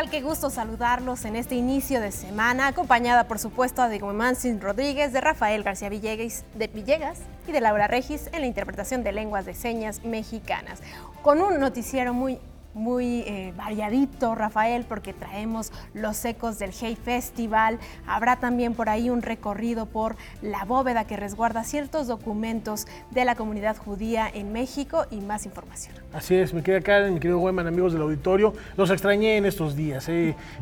tal? Qué gusto saludarlos en este inicio de semana, acompañada por supuesto de Guemansin Rodríguez, de Rafael García Villegas y de Laura Regis en la interpretación de lenguas de señas mexicanas. Con un noticiero muy variadito, Rafael, porque traemos los ecos del Hey Festival. Habrá también por ahí un recorrido por la bóveda que resguarda ciertos documentos de la comunidad judía en México y más información. Así es, mi querida Karen, mi querido Gueman, amigos del auditorio, los extrañé en estos días,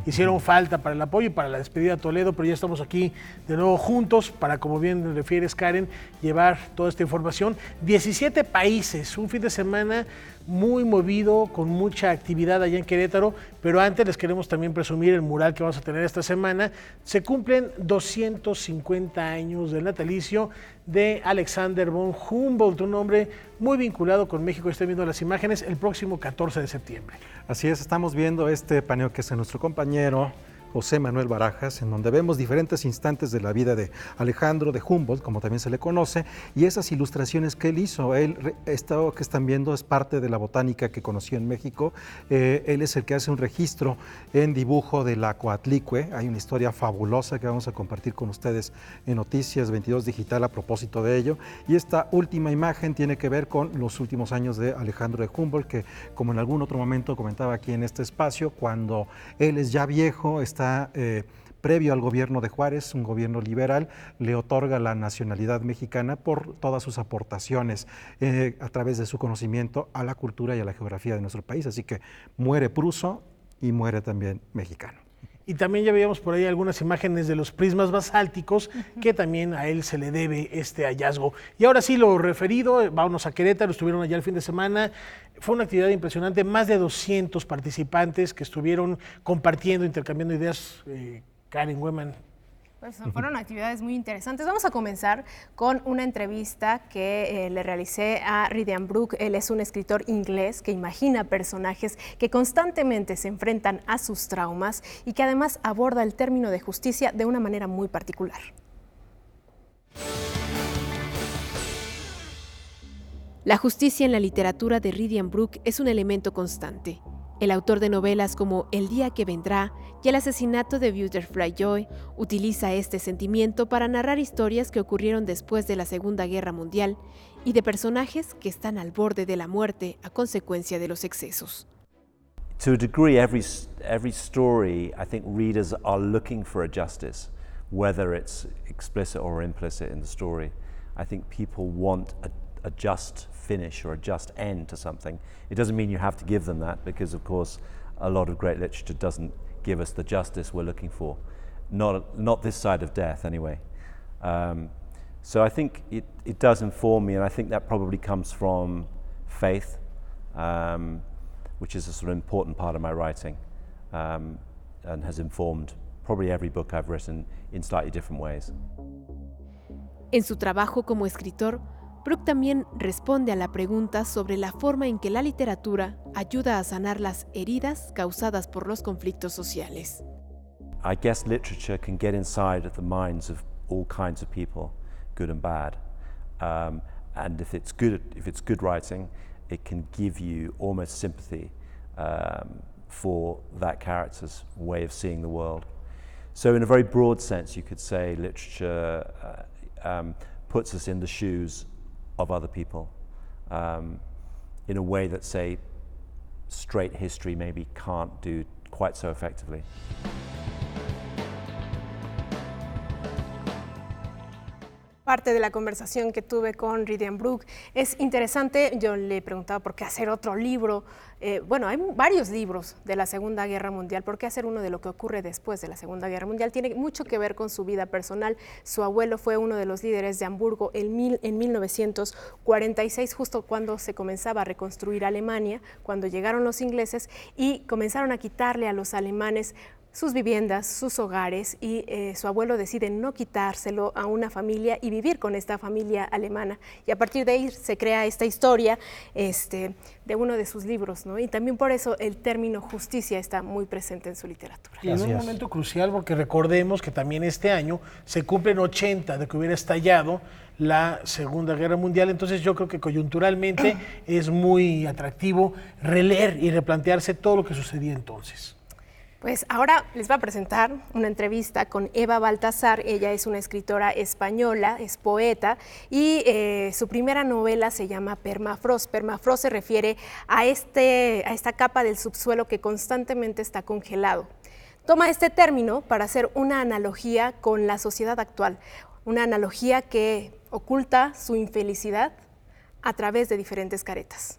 hicieron falta para el apoyo y para la despedida a Toledo, pero ya estamos aquí de nuevo juntos para, como bien refieres, Karen, llevar toda esta información. 17 países, un fin de semana muy movido, con mucha actividad allá en Querétaro, pero antes les queremos también presumir el mural que vamos a tener esta semana. Se cumplen 250 años del natalicio de Alexander von Humboldt, un hombre muy vinculado con México. Estén viendo las imágenes el próximo 14 de septiembre. Así es, estamos viendo este paneo que es nuestro compañero José Manuel Barajas, en donde vemos diferentes instantes de la vida de Alejandro de Humboldt, como también se le conoce, y esas ilustraciones que él hizo. Esto que están viendo es parte de la botánica que conoció en México. Él es el que hace un registro en dibujo de la Coatlicue. Hay una historia fabulosa que vamos a compartir con ustedes en Noticias 22 Digital a propósito de ello. Y esta última imagen tiene que ver con los últimos años de Alejandro de Humboldt, que, como en algún otro momento comentaba aquí en este espacio, cuando él es ya viejo, está previo al gobierno de Juárez, un gobierno liberal, le otorga la nacionalidad mexicana por todas sus aportaciones a través de su conocimiento a la cultura y a la geografía de nuestro país. Así que muere pruso y muere también mexicano. Y también ya veíamos por ahí algunas imágenes de los prismas basálticos, que también a él se le debe este hallazgo. Y ahora sí, lo referido, vámonos a Querétaro, estuvieron allá el fin de semana. Fue una actividad impresionante, más de 200 participantes que estuvieron compartiendo, intercambiando ideas. Karen, Gueman. Pues fueron actividades muy interesantes. Vamos a comenzar con una entrevista que le realicé a Ridian Brook. Él es un escritor inglés que imagina personajes que constantemente se enfrentan a sus traumas y que además aborda el término de justicia de una manera muy particular. La justicia en la literatura de Ridian Brook es un elemento constante. El autor de novelas como El día que vendrá y El asesinato de Butterfly Joy utiliza este sentimiento para narrar historias que ocurrieron después de la Segunda Guerra Mundial y de personajes que están al borde de la muerte a consecuencia de los excesos. To a degree, every story, I think readers are looking for a justice, whether it's explicit or implicit in the story. I think people want a just finish or a just end to something. It doesn't mean you have to give them that, because of course a lot of great literature doesn't give us the justice we're looking for. Not this side of death anyway. So I think it does inform me, and I think that probably comes from faith, which is a sort of important part of my writing, and has informed probably every book I've written in slightly different ways. En su trabajo como escritor, Brook también responde a la pregunta sobre la forma en que la literatura ayuda a sanar las heridas causadas por los conflictos sociales. I guess literature can get inside of the minds of all kinds of people, good and bad. And if it's good writing, it can give you almost sympathy for that character's way of seeing the world. So in a very broad sense, you could say literature puts us in the shoes of other people in a way that, say, straight history maybe can't do quite so effectively. Parte de la conversación que tuve con Ridian Brook es interesante. Yo le preguntaba por qué hacer otro libro. Bueno, hay varios libros de la Segunda Guerra Mundial. ¿Por qué hacer uno de lo que ocurre después de la Segunda Guerra Mundial? Tiene mucho que ver con su vida personal. Su abuelo fue uno de los líderes de Hamburgo en 1946, justo cuando se comenzaba a reconstruir Alemania, cuando llegaron los ingleses y comenzaron a quitarle a los alemanes sus viviendas, sus hogares, y su abuelo decide no quitárselo a una familia y vivir con esta familia alemana. Y a partir de ahí se crea esta historia de uno de sus libros, ¿no? Y también por eso el término justicia está muy presente en su literatura. Y en un momento crucial, porque recordemos que también este año se cumplen 80 de que hubiera estallado la Segunda Guerra Mundial. Entonces yo creo que coyunturalmente es muy atractivo releer y replantearse todo lo que sucedía entonces. Pues ahora les voy a presentar una entrevista con Eva Baltasar. Ella es una escritora española, es poeta y su primera novela se llama Permafrost. Permafrost se refiere a esta capa del subsuelo que constantemente está congelado. Toma este término para hacer una analogía con la sociedad actual, una analogía que oculta su infelicidad a través de diferentes caretas.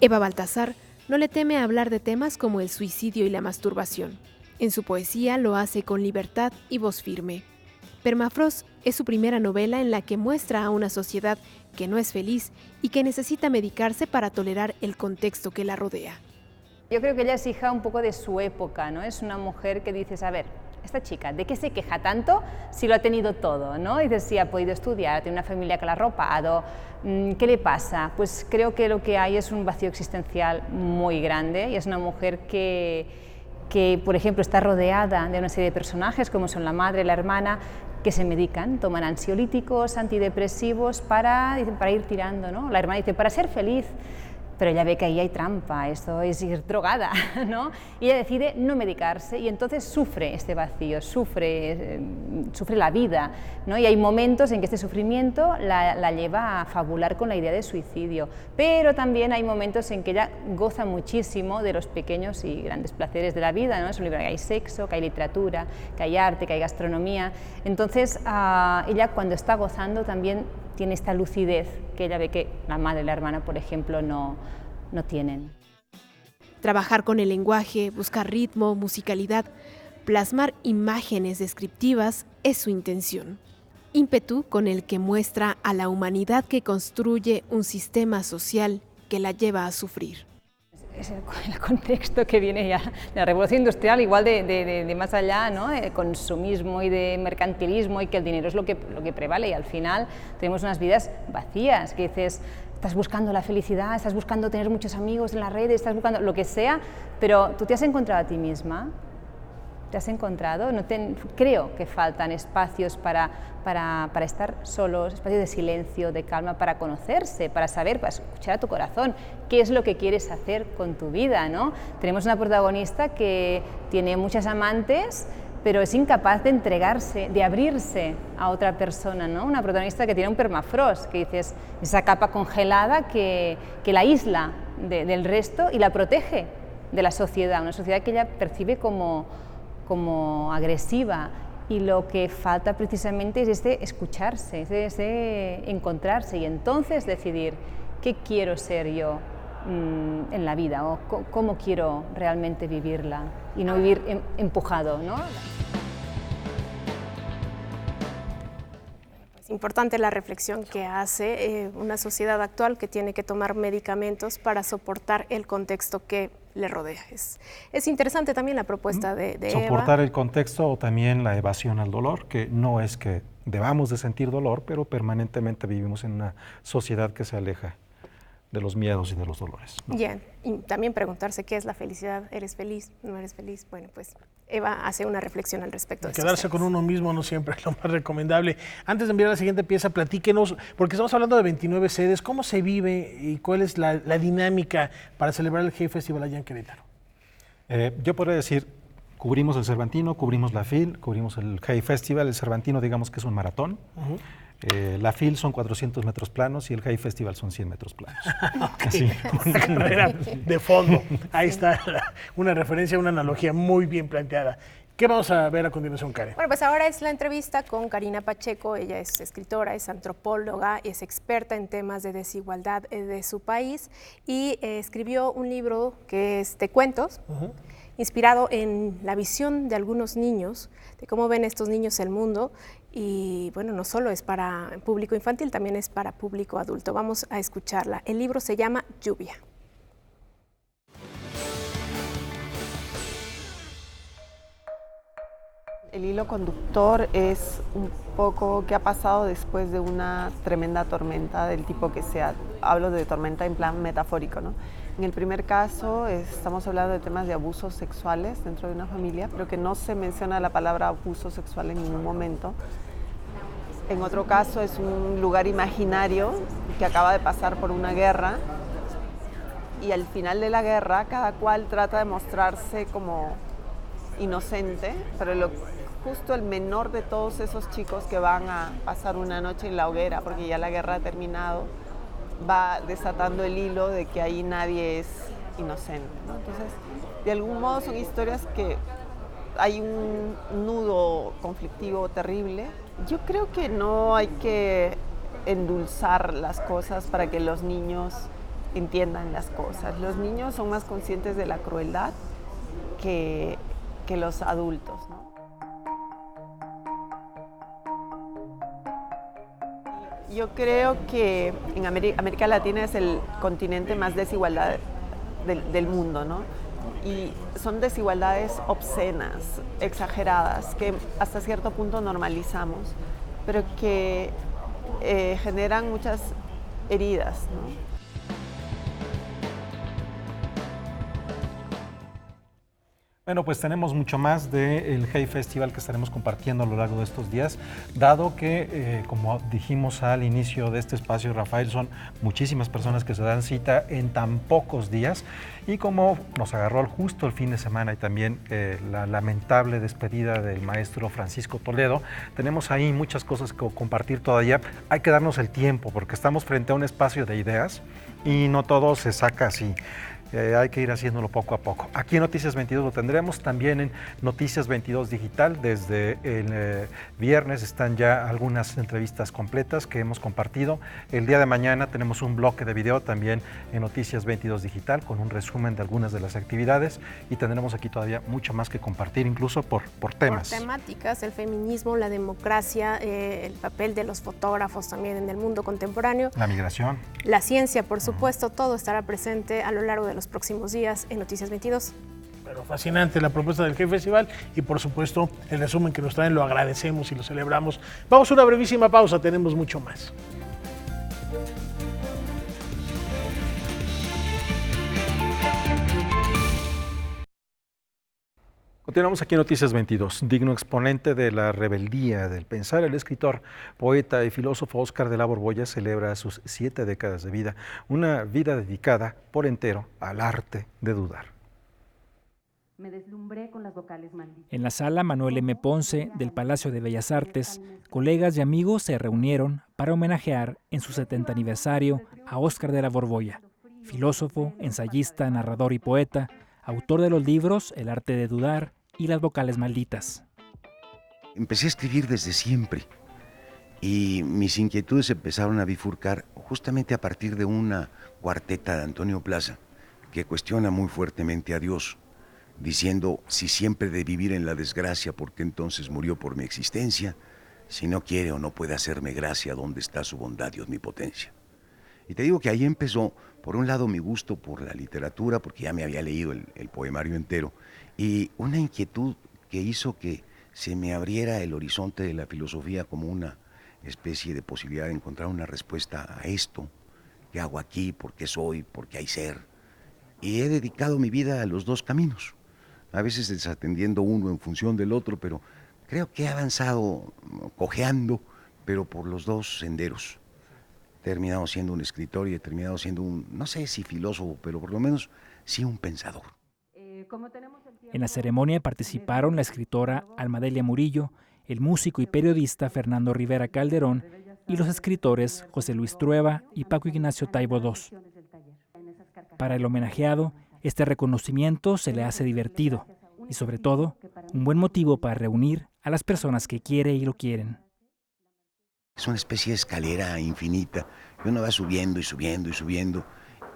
Eva Baltasar no le teme a hablar de temas como el suicidio y la masturbación. En su poesía lo hace con libertad y voz firme. Permafrost es su primera novela en la que muestra a una sociedad que no es feliz y que necesita medicarse para tolerar el contexto que la rodea. Yo creo que ella es hija un poco de su época, ¿no? Es una mujer que dices, a ver, esta chica, ¿de qué se queja tanto si lo ha tenido todo, ¿no? Dices, sí, ha podido estudiar, tiene una familia que la ha arropado, ¿qué le pasa? Pues creo que lo que hay es un vacío existencial muy grande y es una mujer que por ejemplo, está rodeada de una serie de personajes como son la madre, la hermana, que se medican, toman ansiolíticos, antidepresivos para ir tirando, ¿no? La hermana dice, para ser feliz, pero ella ve que ahí hay trampa, esto es ir drogada, ¿no? Y ella decide no medicarse y entonces sufre este vacío, sufre la vida, ¿no? Y hay momentos en que este sufrimiento la lleva a fabular con la idea de suicidio, pero también hay momentos en que ella goza muchísimo de los pequeños y grandes placeres de la vida, ¿no? Es un libro que hay sexo, que hay literatura, que hay arte, que hay gastronomía, entonces ella cuando está gozando también tiene esta lucidez que ella ve que la madre y la hermana, por ejemplo, no tienen. Trabajar con el lenguaje, buscar ritmo, musicalidad, plasmar imágenes descriptivas es su intención. Ímpetu con el que muestra a la humanidad que construye un sistema social que la lleva a sufrir. Es el contexto que viene ya de la revolución industrial, igual de más allá, ¿no? De consumismo y de mercantilismo y que el dinero es lo que prevale y al final tenemos unas vidas vacías, que dices, estás buscando la felicidad, estás buscando tener muchos amigos en las redes, estás buscando lo que sea, pero ¿tú te has encontrado a ti misma? ¿Te has encontrado? Creo que faltan espacios para estar solos, espacios de silencio, de calma, para conocerse, para saber, para escuchar a tu corazón, qué es lo que quieres hacer con tu vida, ¿no? Tenemos una protagonista que tiene muchas amantes, pero es incapaz de entregarse, de abrirse a otra persona, ¿no? Una protagonista que tiene un permafrost, que dices, esa capa congelada que la aísla del resto y la protege de la sociedad, una sociedad que ella percibe como agresiva, y lo que falta precisamente es escucharse, ese encontrarse y entonces decidir qué quiero ser yo en la vida o cómo quiero realmente vivirla y no vivir empujado, ¿no? Es importante la reflexión que hace una sociedad actual que tiene que tomar medicamentos para soportar el contexto que le rodea. Es interesante también la propuesta de soportar Eva. el contexto o también la evasión al dolor, que no es que debamos de sentir dolor, pero permanentemente vivimos en una sociedad que se aleja de los miedos y de los dolores, ¿no? Bien, y también preguntarse qué es la felicidad, ¿eres feliz? ¿No eres feliz? Bueno, pues Eva hace una reflexión al respecto de Quedarse con uno mismo no siempre es lo más recomendable. Antes de enviar a la siguiente pieza, platíquenos, porque estamos hablando de 29 sedes, ¿cómo se vive y cuál es la dinámica para celebrar el Hey Festival allá en Querétaro? Yo podría decir, cubrimos el Cervantino, cubrimos la FIL, cubrimos el Hey Festival. El Cervantino, digamos que es un maratón. La FIL son 400 metros planos y el Hey Festival son 100 metros planos. Okay. Una carrera de fondo. Ahí está una referencia, una analogía muy bien planteada. ¿Qué vamos a ver a continuación, Karen? Bueno, pues ahora es la entrevista con Karina Pacheco. Ella es escritora, es antropóloga, es experta en temas de desigualdad de su país y escribió un libro que es de cuentos, inspirado en la visión de algunos niños, de cómo ven estos niños el mundo. Y bueno, no solo es para público infantil, también es para público adulto. Vamos a escucharla. El libro se llama Lluvia. El hilo conductor es un poco qué ha pasado después de una tremenda tormenta del tipo que sea. Hablo de tormenta en plan metafórico, ¿no? En el primer caso estamos hablando de temas de abusos sexuales dentro de una familia, pero que no se menciona la palabra abuso sexual en ningún momento. En otro caso es un lugar imaginario que acaba de pasar por una guerra y al final de la guerra cada cual trata de mostrarse como inocente, pero justo el menor de todos esos chicos que van a pasar una noche en la hoguera, porque ya la guerra ha terminado, va desatando el hilo de que ahí nadie es inocente, ¿no? Entonces, de algún modo son historias que hay un nudo conflictivo terrible. Yo creo que no hay que endulzar las cosas para que los niños entiendan las cosas. Los niños son más conscientes de la crueldad que los adultos, ¿no? Yo creo que en América Latina es el continente más desigualdad del mundo, ¿no? Y son desigualdades obscenas, exageradas, que hasta cierto punto normalizamos, pero que generan muchas heridas, ¿no? Bueno, pues tenemos mucho más del Hey Festival que estaremos compartiendo a lo largo de estos días, dado que, como dijimos al inicio de este espacio, Rafael, son muchísimas personas que se dan cita en tan pocos días, y como nos agarró justo el fin de semana y también la lamentable despedida del maestro Francisco Toledo, tenemos ahí muchas cosas que compartir todavía. Hay que darnos el tiempo porque estamos frente a un espacio de ideas y no todo se saca así. Hay que ir haciéndolo poco a poco. Aquí en Noticias 22 lo tendremos, también en Noticias 22 Digital. Desde el viernes están ya algunas entrevistas completas que hemos compartido. El día de mañana tenemos un bloque de video también en Noticias 22 Digital con un resumen de algunas de las actividades, y tendremos aquí todavía mucho más que compartir, incluso por temas. Por temáticas, el feminismo, la democracia, el papel de los fotógrafos también en el mundo contemporáneo. La migración. La ciencia, por supuesto, todo estará presente a lo largo de los próximos días en Noticias 22. Pero fascinante la propuesta del Hey Festival y por supuesto el resumen que nos traen, lo agradecemos y lo celebramos. Vamos a una brevísima pausa, tenemos mucho más. Continuamos aquí en Noticias 22. Digno exponente de la rebeldía del pensar, el escritor, poeta y filósofo Óscar de la Borbolla celebra sus 7 décadas de vida, una vida dedicada por entero al arte de dudar. Me deslumbré con las vocales malditas. En la sala Manuel M. Ponce del Palacio de Bellas Artes, colegas y amigos se reunieron para homenajear en su 70 aniversario a Óscar de la Borbolla, filósofo, ensayista, narrador y poeta, autor de los libros El arte de dudar y Las vocales malditas. Empecé a escribir desde siempre y mis inquietudes empezaron a bifurcar justamente a partir de una cuarteta de Antonio Plaza que cuestiona muy fuertemente a Dios, diciendo: si siempre de vivir en la desgracia, ¿por qué entonces murió por mi existencia? Si no quiere o no puede hacerme gracia, ¿dónde está su bondad y omnipotencia? Y te digo que ahí empezó, por un lado, mi gusto por la literatura, porque ya me había leído el poemario entero, y una inquietud que hizo que se me abriera el horizonte de la filosofía como una especie de posibilidad de encontrar una respuesta a esto: ¿qué hago aquí? ¿Por qué soy? ¿Por qué hay ser? Y he dedicado mi vida a los dos caminos, a veces desatendiendo uno en función del otro, pero creo que he avanzado cojeando, pero por los dos senderos. He terminado siendo un escritor y he terminado siendo un, no sé si filósofo, pero por lo menos sí un pensador. En la ceremonia participaron la escritora Almadelia Murillo, el músico y periodista Fernando Rivera Calderón y los escritores José Luis Trueba y Paco Ignacio Taibo II. Para el homenajeado, este reconocimiento se le hace divertido y, sobre todo, un buen motivo para reunir a las personas que quiere y lo quieren. Es una especie de escalera infinita, y uno va subiendo y subiendo y subiendo,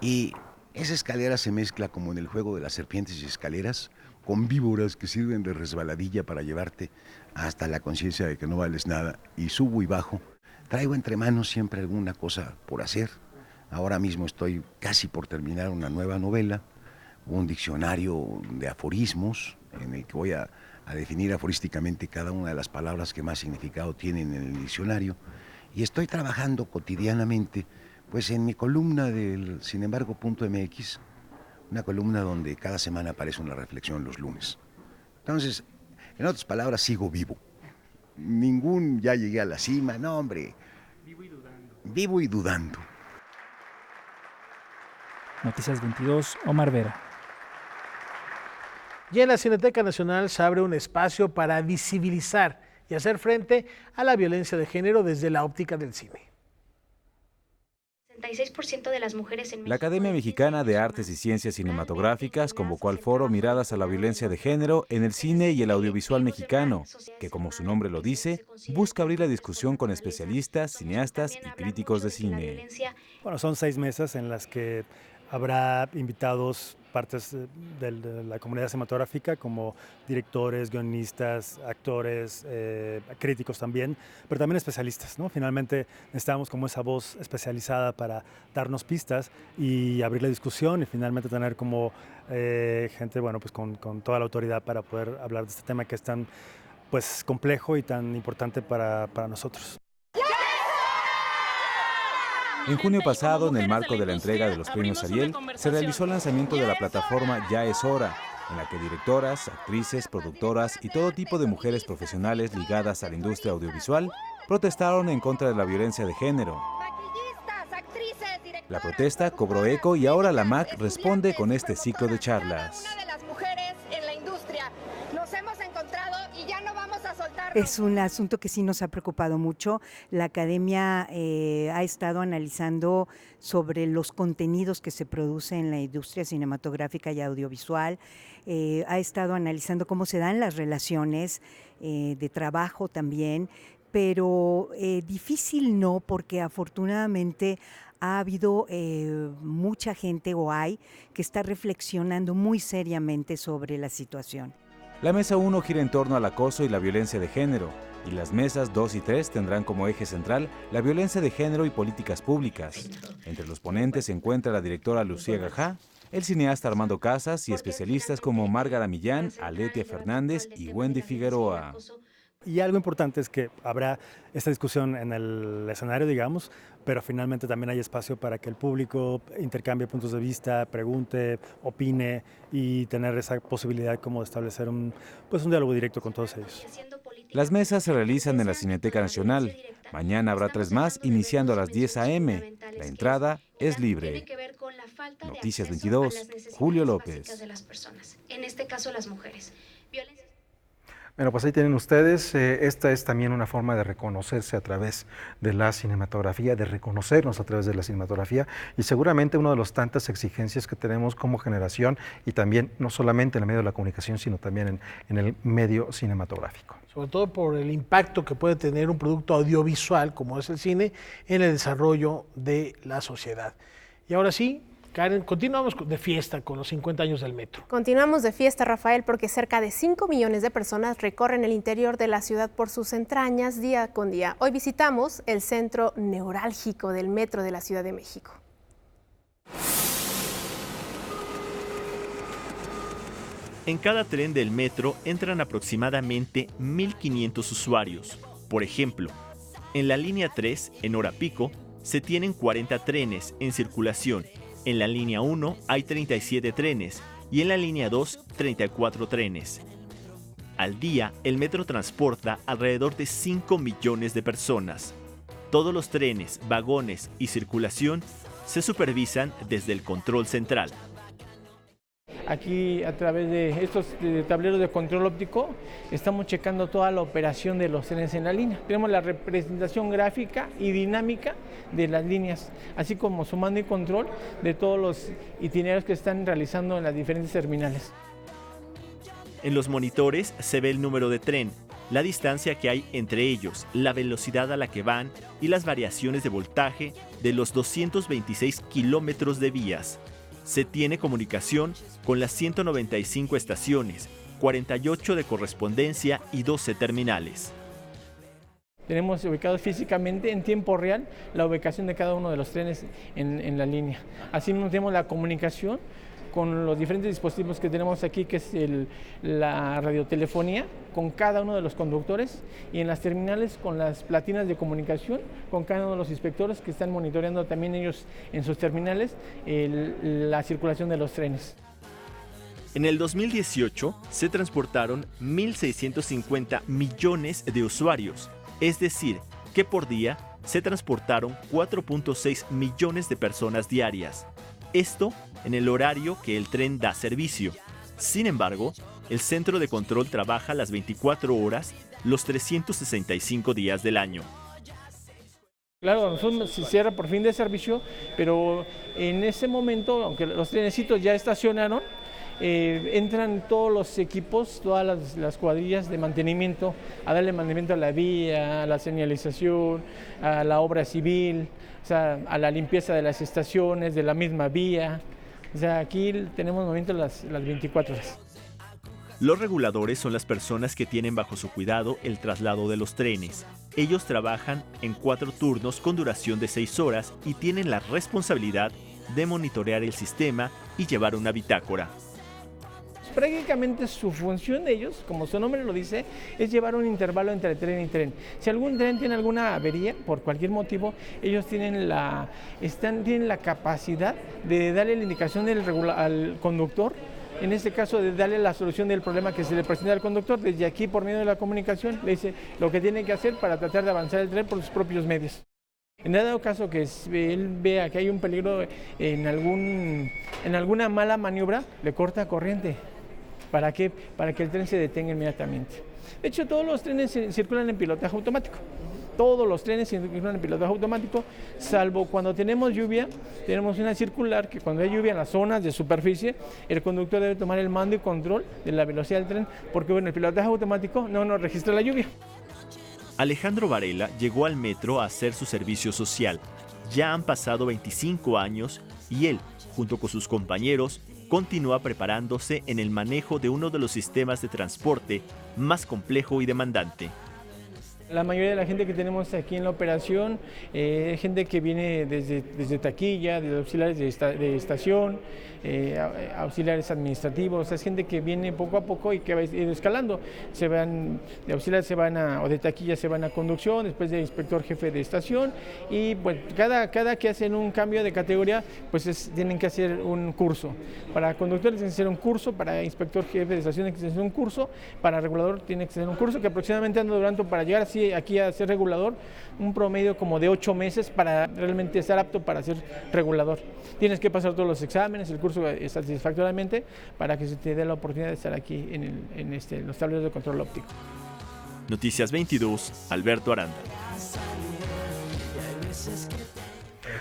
y esa escalera se mezcla, como en el juego de las serpientes y escaleras, con víboras que sirven de resbaladilla para llevarte hasta la conciencia de que no vales nada, y subo y bajo. Traigo entre manos siempre alguna cosa por hacer. Ahora mismo estoy casi por terminar una nueva novela, un diccionario de aforismos, en el que voy a definir aforísticamente cada una de las palabras que más significado tienen en el diccionario, y estoy trabajando cotidianamente pues en mi columna del sinembargo.mx, una columna donde cada semana aparece una reflexión los lunes. Entonces, en otras palabras, sigo vivo. Ya llegué a la cima, no hombre. Vivo y dudando. Noticias 22, Omar Vera. Y en la Cineteca Nacional se abre un espacio para visibilizar y hacer frente a la violencia de género desde la óptica del cine. 66% de las mujeres en México. La Academia Mexicana de Artes y Ciencias Cinematográficas convocó al foro Miradas a la Violencia de Género en el cine y el audiovisual mexicano, que como su nombre lo dice, busca abrir la discusión con especialistas, cineastas y críticos de cine. Bueno, son 6 mesas en las que habrá invitados partes de la comunidad cinematográfica como directores, guionistas, actores, críticos también, pero también especialistas, ¿no? Finalmente necesitamos como esa voz especializada para darnos pistas y abrir la discusión y finalmente tener como gente, bueno, pues con toda la autoridad para poder hablar de este tema que es tan pues complejo y tan importante para nosotros. En junio pasado, en el marco de la entrega de los premios Ariel, se realizó el lanzamiento de la plataforma Ya es Hora, en la que directoras, actrices, productoras y todo tipo de mujeres profesionales ligadas a la industria audiovisual protestaron en contra de la violencia de género. La protesta cobró eco y ahora la MAC responde con este ciclo de charlas. Es un asunto que sí nos ha preocupado mucho. La Academia ha estado analizando sobre los contenidos que se producen en la industria cinematográfica y audiovisual. Ha estado analizando cómo se dan las relaciones de trabajo también, pero difícil no, porque afortunadamente ha habido mucha gente, o hay, que está reflexionando muy seriamente sobre la situación. La mesa 1 gira en torno al acoso y la violencia de género, y las mesas 2 y 3 tendrán como eje central la violencia de género y políticas públicas. Entre los ponentes se encuentra la directora Lucía Gajá, el cineasta Armando Casas y especialistas como Márgara Millán, Aletia Fernández y Wendy Figueroa. Y algo importante es que habrá esta discusión en el escenario, digamos, pero finalmente también hay espacio para que el público intercambie puntos de vista, pregunte, opine y tener esa posibilidad como de establecer un diálogo directo con todos ellos. Las mesas se realizan en la Cineteca Nacional. Mañana habrá 3 más, iniciando a las 10 a.m. La entrada es libre. Noticias 22, Julio López. En este caso, las mujeres. Bueno, pues ahí tienen ustedes, esta es también una forma de reconocerse a través de la cinematografía, de reconocernos a través de la cinematografía y seguramente una de las tantas exigencias que tenemos como generación y también no solamente en el medio de la comunicación, sino también en el medio cinematográfico. Sobre todo por el impacto que puede tener un producto audiovisual como es el cine en el desarrollo de la sociedad. Y ahora sí, Karen, continuamos de fiesta con los 50 años del metro. Continuamos de fiesta, Rafael, porque cerca de 5 millones de personas recorren el interior de la ciudad por sus entrañas día con día. Hoy visitamos el centro neurálgico del metro de la Ciudad de México. En cada tren del metro entran aproximadamente 1.500 usuarios. Por ejemplo, en la línea 3, en hora pico, se tienen 40 trenes en circulación. En la línea 1 hay 37 trenes y en la línea 2 34 trenes. Al día, el metro transporta alrededor de 5 millones de personas. Todos los trenes, vagones y circulación se supervisan desde el control central. Aquí, a través de estos tableros de control óptico, estamos checando toda la operación de los trenes en la línea. Tenemos la representación gráfica y dinámica de las líneas, así como su mando y control de todos los itinerarios que están realizando en las diferentes terminales. En los monitores se ve el número de tren, la distancia que hay entre ellos, la velocidad a la que van y las variaciones de voltaje de los 226 kilómetros de vías. Se tiene comunicación con las 195 estaciones, 48 de correspondencia y 12 terminales. Tenemos ubicados físicamente en tiempo real la ubicación de cada uno de los trenes en la línea. Así mismo tenemos la comunicación con los diferentes dispositivos que tenemos aquí, que es la radiotelefonía, con cada uno de los conductores, y en las terminales con las platinas de comunicación, con cada uno de los inspectores que están monitoreando también ellos en sus terminales la circulación de los trenes. En el 2018 se transportaron 1.650 millones de usuarios, es decir, que por día se transportaron 4.6 millones de personas diarias. Esto en el horario que el tren da servicio. Sin embargo, el centro de control trabaja las 24 horas, los 365 días del año. Claro, nosotros se cierra por fin de servicio, pero en ese momento, aunque los trenecitos ya estacionaron, entran todos los equipos, todas las cuadrillas de mantenimiento, a darle mantenimiento a la vía, a la señalización, a la obra civil, o sea, a la limpieza de las estaciones, de la misma vía. O sea, aquí tenemos movimiento las 24 horas. Los reguladores son las personas que tienen bajo su cuidado el traslado de los trenes. Ellos trabajan en 4 turnos con duración de 6 horas y tienen la responsabilidad de monitorear el sistema y llevar una bitácora. Prácticamente su función de ellos, como su nombre lo dice, es llevar un intervalo entre tren y tren. Si algún tren tiene alguna avería, por cualquier motivo, ellos tienen la capacidad de darle la indicación al conductor, en este caso de darle la solución del problema que se le presenta al conductor. Desde aquí, por medio de la comunicación, le dice lo que tiene que hacer para tratar de avanzar el tren por sus propios medios. En dado caso que él vea que hay un peligro en alguna mala maniobra, le corta corriente. ¿Para qué? Para que el tren se detenga inmediatamente. De hecho, todos los trenes circulan en pilotaje automático. Todos los trenes circulan en pilotaje automático, salvo cuando tenemos lluvia. Tenemos una circular que cuando hay lluvia en las zonas de superficie, el conductor debe tomar el mando y control de la velocidad del tren, porque bueno, el pilotaje automático no nos registra la lluvia. Alejandro Varela llegó al metro a hacer su servicio social. Ya han pasado 25 años y él, junto con sus compañeros, continúa preparándose en el manejo de uno de los sistemas de transporte más complejo y demandante. La mayoría de la gente que tenemos aquí en la operación es gente que viene desde taquilla, desde auxiliares de estación, auxiliares administrativos, es gente que viene poco a poco y que va escalando. Se van de auxiliares, o de taquilla se van a conducción, después de inspector jefe de estación, y pues cada que hacen un cambio de categoría, pues tienen que hacer un curso. Para conductores tienen que hacer un curso, para inspector jefe de estación tienen que hacer un curso, para regulador tiene que hacer un curso que aproximadamente anda durando para llegar aquí a ser regulador un promedio como de 8 meses para realmente estar apto para ser regulador. Tienes que pasar todos los exámenes, el curso satisfactoriamente para que se te dé la oportunidad de estar aquí en los tableros de control óptico. Noticias 22, Alberto Aranda.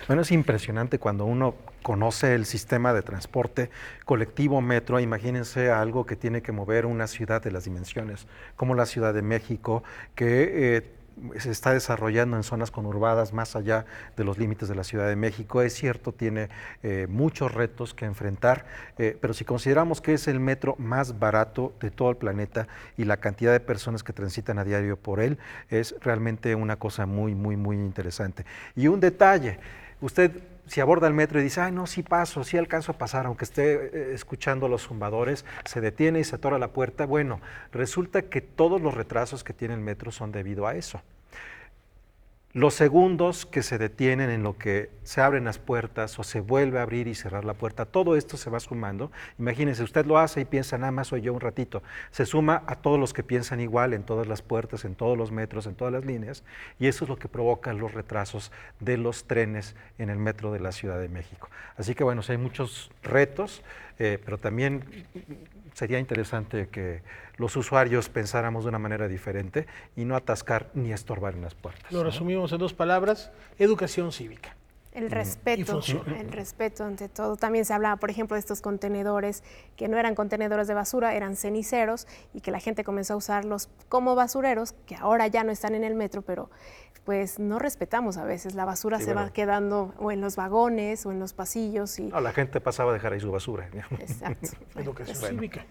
Bueno, es impresionante cuando uno conoce el sistema de transporte colectivo metro. Imagínense algo que tiene que mover una ciudad de las dimensiones, como la Ciudad de México, que se está desarrollando en zonas conurbadas más allá de los límites de la Ciudad de México. Es cierto, tiene muchos retos que enfrentar, pero si consideramos que es el metro más barato de todo el planeta y la cantidad de personas que transitan a diario por él, es realmente una cosa muy, muy, muy interesante. Y un detalle, usted si aborda el metro y dice, ay no, sí paso, sí alcanzo a pasar, aunque esté escuchando los zumbadores, se detiene y se atora la puerta. Bueno, resulta que todos los retrasos que tiene el metro son debido a eso. Los segundos que se detienen en lo que se abren las puertas o se vuelve a abrir y cerrar la puerta, todo esto se va sumando. Imagínense, usted lo hace y piensa, nada más soy yo un ratito. Se suma a todos los que piensan igual en todas las puertas, en todos los metros, en todas las líneas, y eso es lo que provoca los retrasos de los trenes en el metro de la Ciudad de México. Así que bueno, hay muchos retos, pero también sería interesante que los usuarios pensáramos de una manera diferente y no atascar ni estorbar en las puertas. Lo resumimos en 2 palabras, educación cívica. El respeto ante todo. También se hablaba, por ejemplo, de estos contenedores que no eran contenedores de basura, eran ceniceros, y que la gente comenzó a usarlos como basureros, que ahora ya no están en el metro, pero pues no respetamos a veces. La basura se va quedando o en los vagones o en los pasillos. No, la gente pasaba a dejar ahí su basura. Exacto. Educación cívica.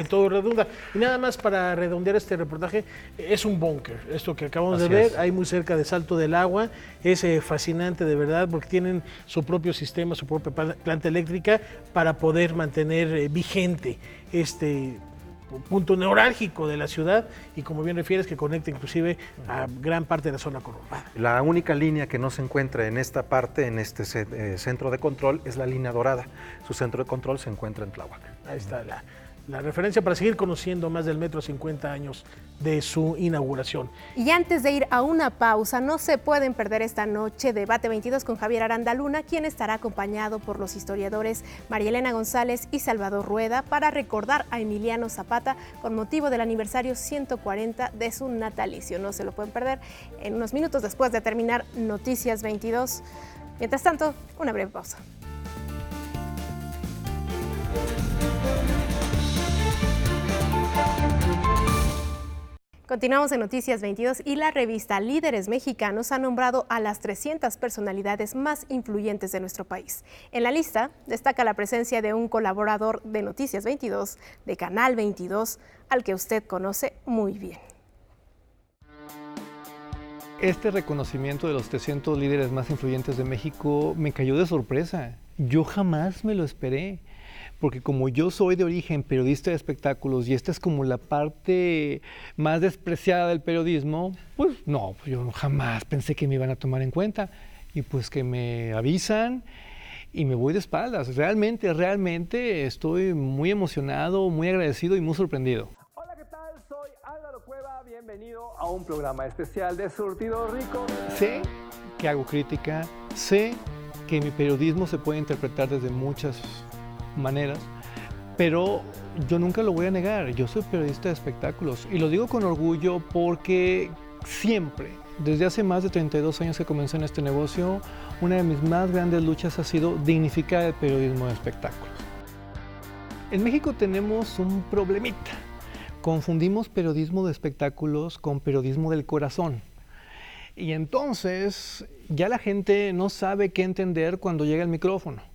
Todo redunda. Y nada más para redondear este reportaje, es un búnker. Esto que acabamos de ver, ahí muy cerca de Salto del Agua, es fascinante de verdad, porque tienen su propio sistema, su propia planta eléctrica para poder mantener vigente este punto neurálgico de la ciudad, y como bien refieres, que conecta inclusive a gran parte de la zona conurbada. La única línea que no se encuentra en esta parte, en este centro de control, es la línea dorada. Su centro de control se encuentra en Tláhuac. Ahí está la referencia para seguir conociendo más del metro a 50 años de su inauguración. Y antes de ir a una pausa, no se pueden perder esta noche Debate 22 con Javier Aranda Luna, quien estará acompañado por los historiadores María Elena González y Salvador Rueda para recordar a Emiliano Zapata con motivo del aniversario 140 de su natalicio. No se lo pueden perder en unos minutos después de terminar Noticias 22. Mientras tanto, una breve pausa. Continuamos en Noticias 22 y la revista Líderes Mexicanos ha nombrado a las 300 personalidades más influyentes de nuestro país. En la lista destaca la presencia de un colaborador de Noticias 22, de Canal 22, al que usted conoce muy bien. Este reconocimiento de los 300 líderes más influyentes de México me cayó de sorpresa. Yo jamás me lo esperé. Porque como yo soy de origen periodista de espectáculos y esta es como la parte más despreciada del periodismo, pues no, yo jamás pensé que me iban a tomar en cuenta. Y pues que me avisan y me voy de espaldas. Realmente estoy muy emocionado, muy agradecido y muy sorprendido. Hola, ¿qué tal? Soy Álvaro Cueva, bienvenido a un programa especial de Surtido Rico. Sé que hago crítica, sé que mi periodismo se puede interpretar desde muchas maneras, pero yo nunca lo voy a negar, yo soy periodista de espectáculos y lo digo con orgullo porque siempre, desde hace más de 32 años que comencé en este negocio, una de mis más grandes luchas ha sido dignificar el periodismo de espectáculos. En México tenemos un problemita, confundimos periodismo de espectáculos con periodismo del corazón. Y entonces ya la gente no sabe qué entender cuando llega el micrófono.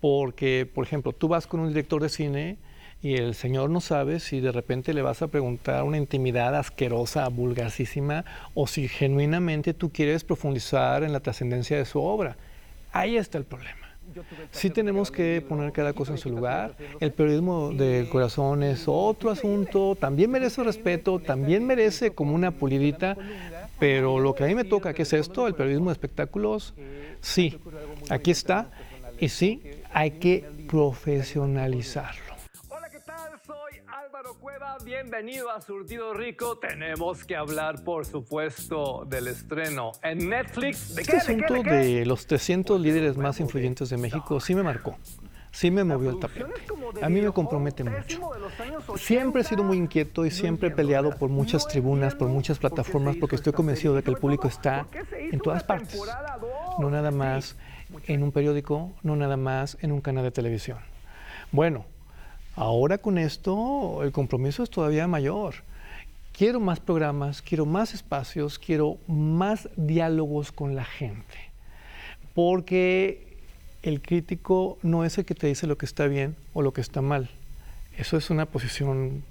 Porque, por ejemplo, tú vas con un director de cine y el señor no sabe si de repente le vas a preguntar una intimidad asquerosa, vulgarcísima, o si genuinamente tú quieres profundizar en la trascendencia de su obra. Ahí está el problema. Sí tenemos que poner cada cosa en su lugar. El periodismo del corazón es otro asunto, también merece respeto, también merece como una pulidita, pero lo que a mí me toca, que es esto, el periodismo de espectáculos, sí, aquí está. Y sí, hay que profesionalizarlo. Hola, ¿qué tal? Soy Álvaro Cueva, bienvenido a Surtido Rico. Tenemos que hablar, por supuesto, del estreno en Netflix. Este asunto de los 300 líderes más influyentes de México sí me marcó, sí me movió el tapete. A mí me compromete mucho. Siempre he sido muy inquieto y siempre he peleado por muchas tribunas, por muchas plataformas, porque estoy convencido de que el público está en todas partes, no nada más en un periódico, no nada más en un canal de televisión. Bueno, ahora con esto el compromiso es todavía mayor. Quiero más programas, quiero más espacios, quiero más diálogos con la gente. Porque el crítico no es el que te dice lo que está bien o lo que está mal. Eso es una posición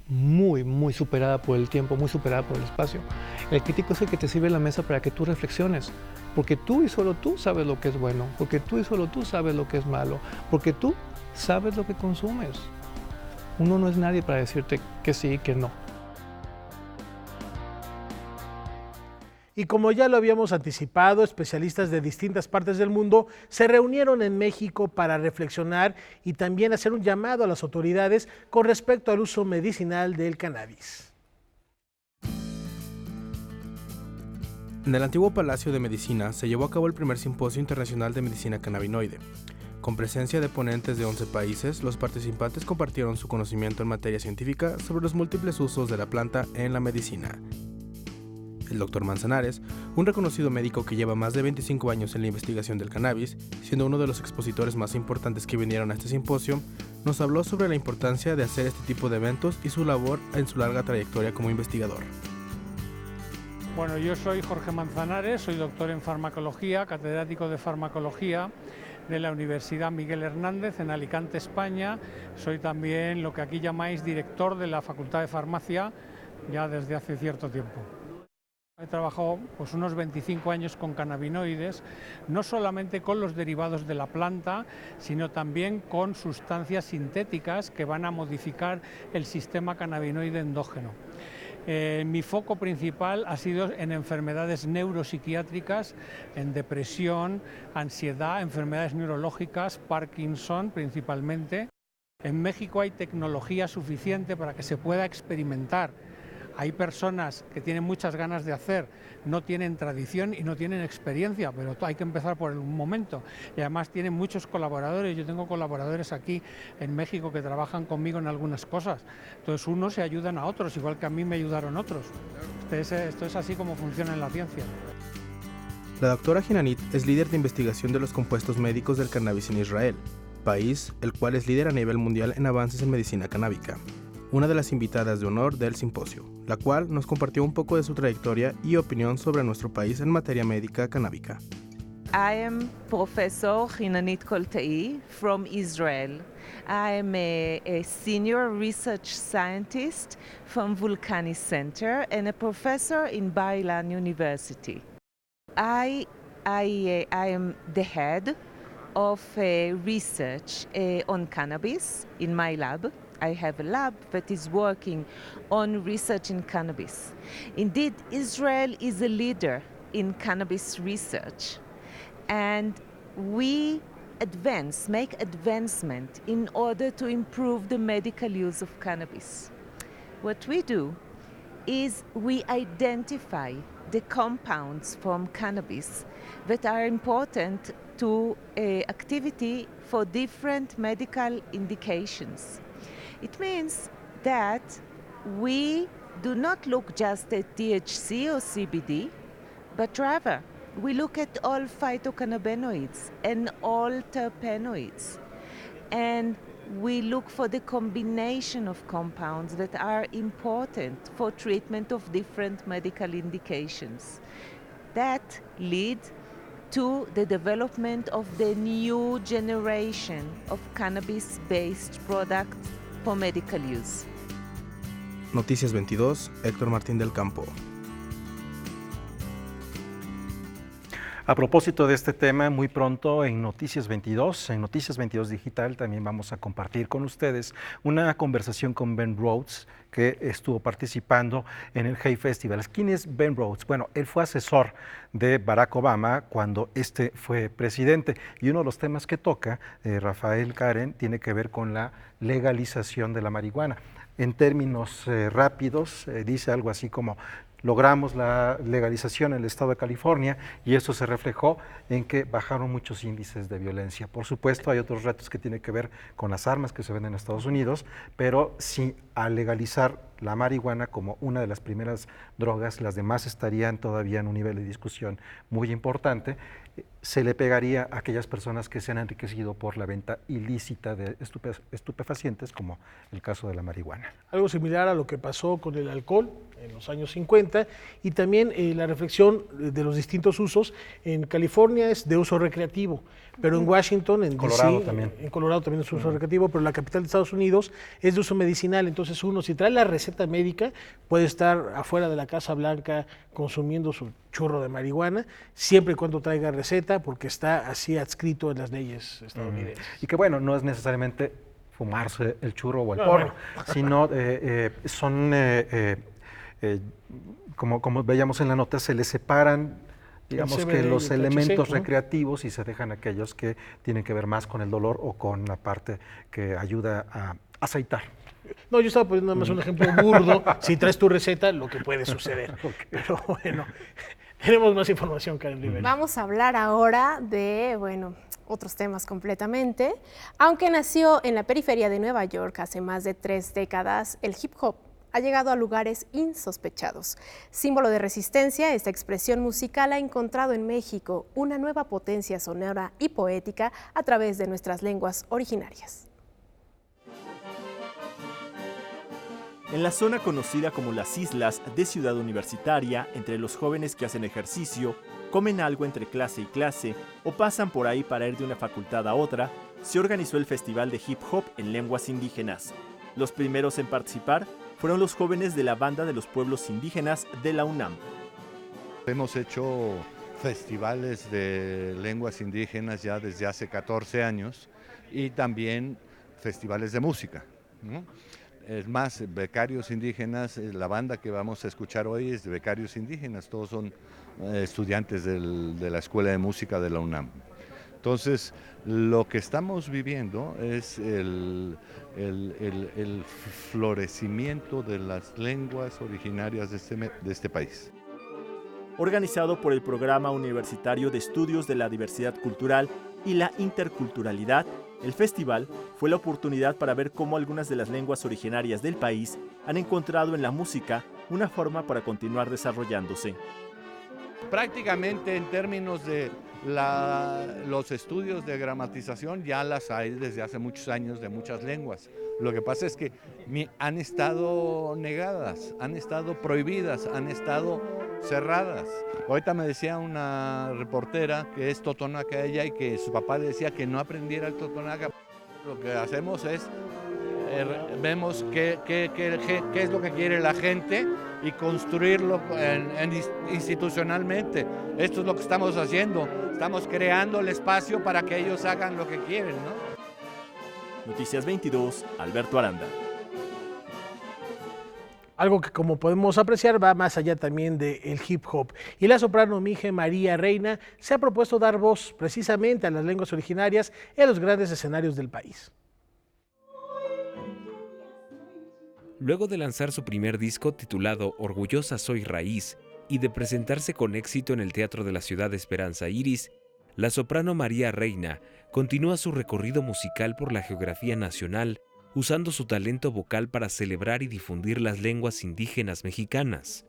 muy, muy superada por el tiempo, muy superada por el espacio. El crítico es el que te sirve la mesa para que tú reflexiones. Porque tú y solo tú sabes lo que es bueno, porque tú y solo tú sabes lo que es malo, porque tú sabes lo que consumes. Uno no es nadie para decirte que sí y que no. Y como ya lo habíamos anticipado, especialistas de distintas partes del mundo se reunieron en México para reflexionar y también hacer un llamado a las autoridades con respecto al uso medicinal del cannabis. En el antiguo Palacio de Medicina se llevó a cabo el primer Simposio Internacional de Medicina Cannabinoide. Con presencia de ponentes de 11 países, los participantes compartieron su conocimiento en materia científica sobre los múltiples usos de la planta en la medicina. El Dr. Manzanares, un reconocido médico que lleva más de 25 años en la investigación del cannabis, siendo uno de los expositores más importantes que vinieron a este simposio, nos habló sobre la importancia de hacer este tipo de eventos y su labor en su larga trayectoria como investigador. Bueno, yo soy Jorge Manzanares, soy doctor en farmacología, catedrático de farmacología de la Universidad Miguel Hernández en Alicante, España. Soy también lo que aquí llamáis director de la Facultad de Farmacia ya desde hace cierto tiempo. He trabajado pues, unos 25 años con cannabinoides, no solamente con los derivados de la planta, sino también con sustancias sintéticas que van a modificar el sistema cannabinoide endógeno. Mi foco principal ha sido en enfermedades neuropsiquiátricas, en depresión, ansiedad, enfermedades neurológicas, Parkinson principalmente. En México hay tecnología suficiente para que se pueda experimentar. Hay personas que tienen muchas ganas de hacer, no tienen tradición y no tienen experiencia, pero hay que empezar por un momento. Y además tienen muchos colaboradores. Yo tengo colaboradores aquí en México que trabajan conmigo en algunas cosas. Entonces unos se ayudan a otros, igual que a mí me ayudaron otros. Esto es así como funciona en la ciencia. La doctora Ginanit es líder de investigación de los compuestos médicos del cannabis en Israel, país el cual es líder a nivel mundial en avances en medicina canábica. Una de las invitadas de honor del simposio, la cual nos compartió un poco de su trayectoria y opinión sobre nuestro país en materia médica canábica. I am Professor Ginanit Koltai from Israel. I am a senior research scientist from Vulcani Center and a professor in Bar-Ilan University. I am the head of research on cannabis in my lab. I have a lab that is working on research in cannabis. Indeed, Israel is a leader in cannabis research, and we make advancement in order to improve the medical use of cannabis. What we do is we identify the compounds from cannabis that are important to activity for different medical indications. It means that we do not look just at THC or CBD, but rather we look at all phytocannabinoids and all terpenoids. And we look for the combination of compounds that are important for treatment of different medical indications. That leads to the development of the new generation of cannabis-based products for medical use. Noticias 22, Héctor Martín del Campo. A propósito de este tema, muy pronto en Noticias 22 Digital, también vamos a compartir con ustedes una conversación con Ben Rhodes, que estuvo participando en el Hay Festival. ¿Quién es Ben Rhodes? Bueno, él fue asesor de Barack Obama cuando este fue presidente, y uno de los temas que toca Rafael Karen tiene que ver con la legalización de la marihuana. En términos rápidos, dice algo así como: logramos la legalización en el estado de California y eso se reflejó en que bajaron muchos índices de violencia. Por supuesto, hay otros retos que tienen que ver con las armas que se venden en Estados Unidos, pero sí, al legalizar la marihuana como una de las primeras drogas, las demás estarían todavía en un nivel de discusión muy importante. Se le pegaría a aquellas personas que se han enriquecido por la venta ilícita de estupefacientes, como el caso de la marihuana. Algo similar a lo que pasó con el alcohol en los años 50, y también la reflexión de los distintos usos. En California es de uso recreativo, pero en Washington, en Colorado DC, también. en Colorado también es uso recreativo, pero la capital de Estados Unidos es de uso medicinal. Entonces uno, si trae la receta médica, puede estar afuera de la Casa Blanca consumiendo su churro de marihuana, siempre y cuando traiga receta, porque está así adscrito en las leyes estadounidenses. Y que bueno, no es necesariamente fumarse el churro o el porro, sino son, como veíamos en la nota, se le separan, digamos, que los elementos recreativos y se dejan aquellos que tienen que ver más con el dolor o con la parte que ayuda a aceitar. No, yo estaba poniendo nada más un ejemplo burdo. Si traes tu receta, lo que puede suceder. Pero bueno, tenemos más información, Karen Rivera. Vamos a hablar ahora de, bueno, otros temas completamente. Aunque nació en la periferia de Nueva York hace más de 3 décadas, el hip hop ha llegado a lugares insospechados. Símbolo de resistencia, esta expresión musical ha encontrado en México una nueva potencia sonora y poética a través de nuestras lenguas originarias. En la zona conocida como las Islas de Ciudad Universitaria, entre los jóvenes que hacen ejercicio, comen algo entre clase y clase o pasan por ahí para ir de una facultad a otra, se organizó el Festival de Hip Hop en Lenguas Indígenas. Los primeros en participar fueron los jóvenes de la Banda de los Pueblos Indígenas de la UNAM. Hemos hecho festivales de lenguas indígenas ya desde hace 14 años y también festivales de música, ¿no? Es más, becarios indígenas, la banda que vamos a escuchar hoy es de becarios indígenas, todos son estudiantes de la Escuela de Música de la UNAM. Entonces, lo que estamos viviendo es el florecimiento de las lenguas originarias de este país. Organizado por el Programa Universitario de Estudios de la Diversidad Cultural y la Interculturalidad, el festival fue la oportunidad para ver cómo algunas de las lenguas originarias del país han encontrado en la música una forma para continuar desarrollándose. Prácticamente en términos de los estudios de gramatización ya las hay desde hace muchos años de muchas lenguas. Lo que pasa es que han estado negadas, han estado prohibidas, han estado cerradas. Ahorita me decía una reportera que es totonaca ella y que su papá le decía que no aprendiera el totonaca. Lo que hacemos es, vemos qué es lo que quiere la gente y construirlo institucionalmente. Esto es lo que estamos haciendo. Estamos creando el espacio para que ellos hagan lo que quieren, ¿no? Noticias 22, Alberto Aranda. Algo que, como podemos apreciar, va más allá también del hip hop. Y la soprano Mije María Reina se ha propuesto dar voz precisamente a las lenguas originarias en los grandes escenarios del país. Luego de lanzar su primer disco titulado Orgullosa Soy Raíz y de presentarse con éxito en el Teatro de la Ciudad de Esperanza Iris, la soprano María Reina continúa su recorrido musical por la geografía nacional, usando su talento vocal para celebrar y difundir las lenguas indígenas mexicanas.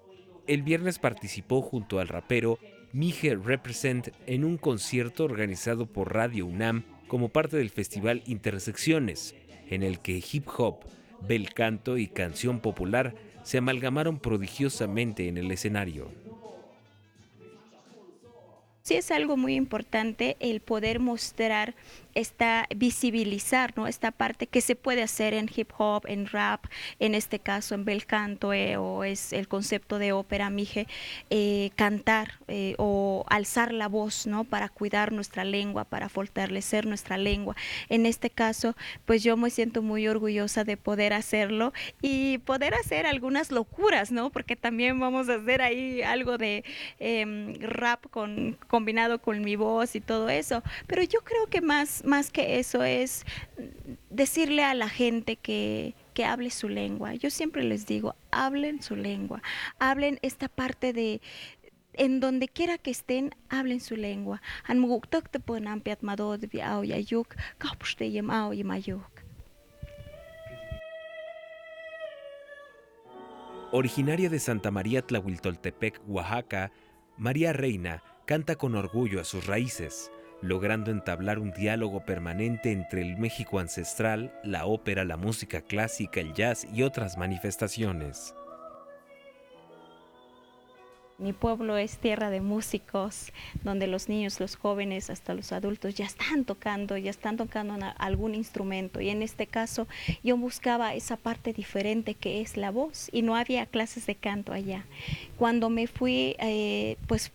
El viernes participó junto al rapero Mije Represent en un concierto organizado por Radio UNAM como parte del festival Intersecciones, en el que hip hop, bel canto y canción popular se amalgamaron prodigiosamente en el escenario. Sí, es algo muy importante el poder mostrar, visibilizar, ¿no?, esta parte que se puede hacer en hip hop, en rap, en este caso en bel canto, o es el concepto de ópera mije, cantar o alzar la voz, ¿no?, para cuidar nuestra lengua, para fortalecer nuestra lengua. En este caso, pues yo me siento muy orgullosa de poder hacerlo y poder hacer algunas locuras, ¿no?, porque también vamos a hacer ahí algo de rap combinado con mi voz y todo eso, pero yo creo que más que eso es decirle a la gente que hable su lengua. Yo siempre les digo, hablen su lengua, hablen esta parte de, en donde quiera que estén, hablen su lengua. Originaria de Santa María Tlahuiltoltepec, Oaxaca, María Reina canta con orgullo a sus raíces, logrando entablar un diálogo permanente entre el México ancestral, la ópera, la música clásica, el jazz y otras manifestaciones. Mi pueblo es tierra de músicos, donde los niños, los jóvenes, hasta los adultos ya están tocando algún instrumento. Y en este caso yo buscaba esa parte diferente que es la voz y no había clases de canto allá. Cuando me fui, pues